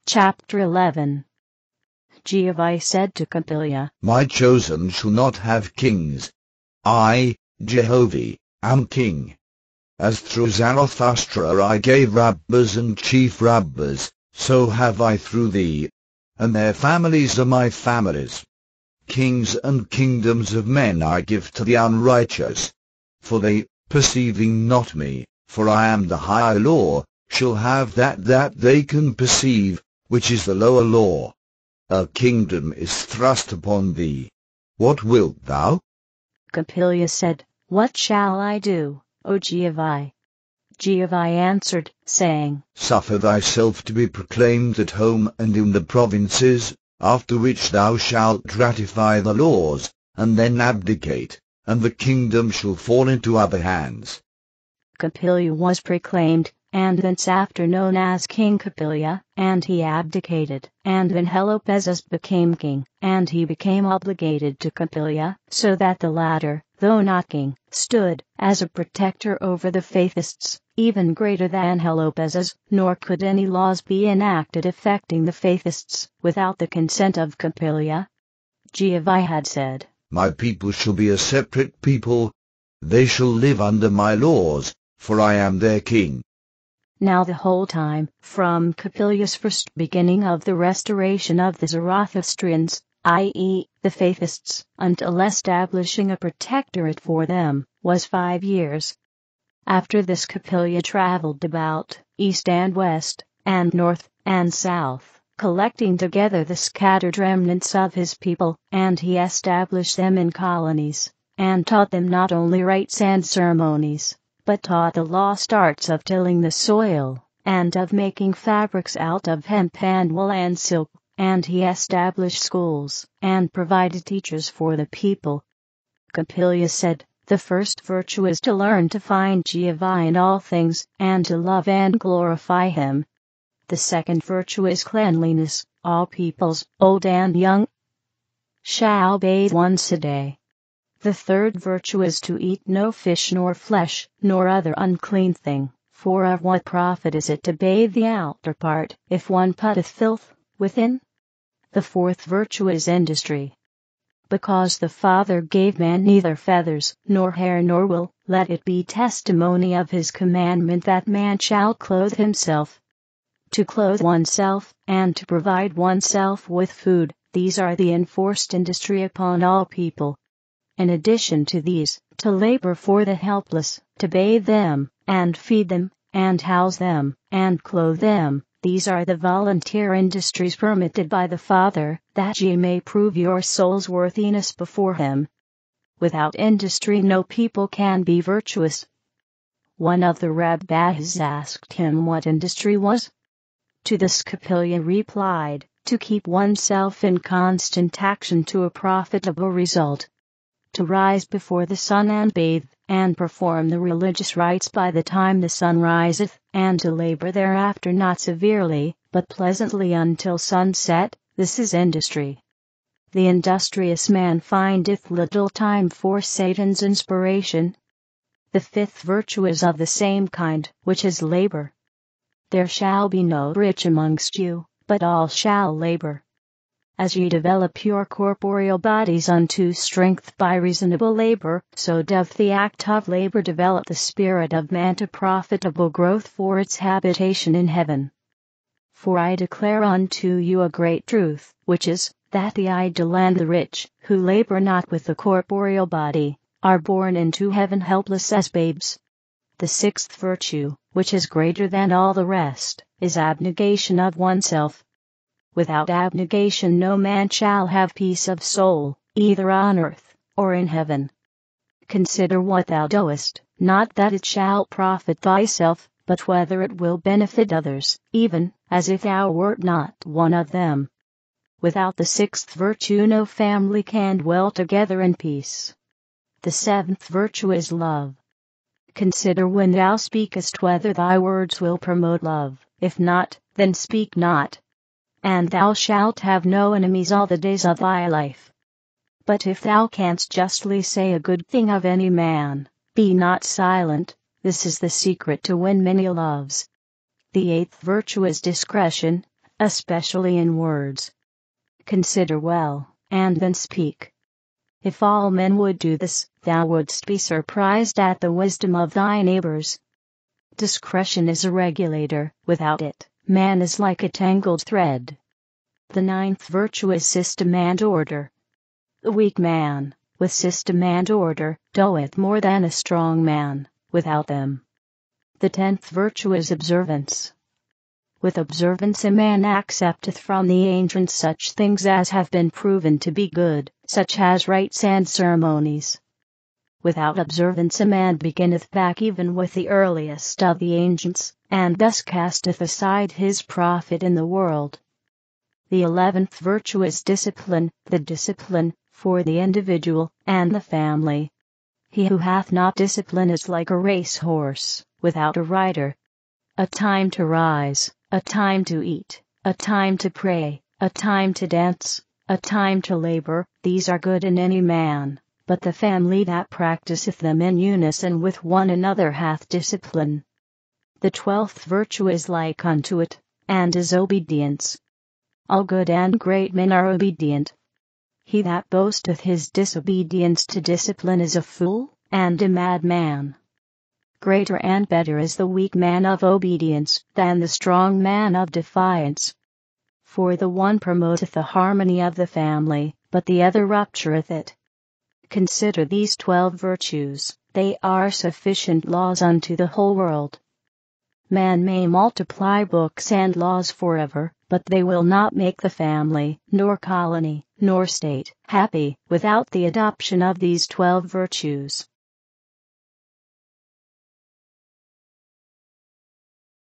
Chapter 11. Oahspe said to Capilya, My chosen shall not have kings. I, Jehovah, am king. As through Zarathustra I gave rabbis and chief rabbis, so have I through thee, and their families are my families. Kings and kingdoms of men I give to the unrighteous, for they, perceiving not me, for I am the higher law, shall have that they can perceive, which is the lower law. A kingdom is thrust upon thee. What wilt thou? Capilya said, What shall I do, O Oahspe? Oahspe answered, saying, Suffer thyself to be proclaimed at home and in the provinces, after which thou shalt ratify the laws, and then abdicate, and the kingdom shall fall into other hands. Capilya was proclaimed, and thence after known as King Capilya, and he abdicated, and then Oahspe became king, and he became obligated to Capilya, so that the latter, though not king, stood as a protector over the faithists, even greater than Oahspe, nor could any laws be enacted affecting the faithists without the consent of Capilya. Oahspe had said, My people shall be a separate people, they shall live under my laws, for I am their king. Now the whole time, from Capilya's first beginning of the restoration of the Zarathustrians, i.e., the faithists, until establishing a protectorate for them, was 5 years. After this Capilya traveled about, east and west, and north and south, collecting together the scattered remnants of his people, and he established them in colonies, and taught them not only rites and ceremonies, but taught the lost arts of tilling the soil, and of making fabrics out of hemp and wool and silk, and he established schools, and provided teachers for the people. Capilya said, The first virtue is to learn to find Jehovah in all things, and to love and glorify him. The second virtue is cleanliness. All peoples, old and young, shall bathe once a day. The third virtue is to eat no fish nor flesh, nor other unclean thing, for of what profit is it to bathe the outer part, if one putteth filth within? The fourth virtue is industry. Because the Father gave man neither feathers, nor hair nor wool, let it be testimony of his commandment that man shall clothe himself. To clothe oneself, and to provide oneself with food, these are the enforced industry upon all people. In addition to these, to labor for the helpless, to bathe them, and feed them, and house them, and clothe them, these are the volunteer industries permitted by the Father, that ye may prove your soul's worthiness before him. Without industry no people can be virtuous. One of the rabbis asked him what industry was. To this Capilya replied, to keep oneself in constant action to a profitable result. To rise before the sun and bathe, and perform the religious rites by the time the sun riseth, and to labor thereafter not severely, but pleasantly until sunset, this is industry. The industrious man findeth little time for Satan's inspiration. The fifth virtue is of the same kind, which is labor. There shall be no rich amongst you, but all shall labor. As ye develop your corporeal bodies unto strength by reasonable labor, so doth the act of labor develop the spirit of man to profitable growth for its habitation in heaven. For I declare unto you a great truth, which is, that the idle and the rich, who labor not with the corporeal body, are born into heaven helpless as babes. The sixth virtue, which is greater than all the rest, is abnegation of oneself. Without abnegation no man shall have peace of soul, either on earth, or in heaven. Consider what thou doest, not that it shall profit thyself, but whether it will benefit others, even as if thou wert not one of them. Without the sixth virtue no family can dwell together in peace. The seventh virtue is love. Consider when thou speakest whether thy words will promote love, if not, then speak not. And thou shalt have no enemies all the days of thy life. But if thou canst justly say a good thing of any man, be not silent, this is the secret to win many loves. The eighth virtue is discretion. especially in words. Consider well, and then speak. If all men would do this, thou wouldst be surprised at the wisdom of thy neighbors. Discretion is a regulator, without it, man is like a tangled thread. The ninth virtue is system and order. The weak man, with system and order, doeth more than a strong man, without them. The 10th virtue is observance. With observance a man accepteth from the ancients such things as have been proven to be good, such as rites and ceremonies. Without observance a man beginneth back even with the earliest of the ancients, and thus casteth aside his profit in the world. The 11th virtue is discipline, the discipline, for the individual, and the family. He who hath not discipline is like a racehorse, without a rider. A time to rise, a time to eat, a time to pray, a time to dance, a time to labor, these are good in any man, but the family that practiseth them in unison with one another hath discipline. The 12th virtue is like unto it, and is obedience. All good and great men are obedient. He that boasteth his disobedience to discipline is a fool, and a madman. Greater and better is the weak man of obedience than the strong man of defiance. For the one promoteth the harmony of the family, but the other ruptureth it. Consider these 12 virtues, they are sufficient laws unto the whole world. Man may multiply books and laws forever, but they will not make the family, nor colony, nor state, happy, without the adoption of these 12 virtues.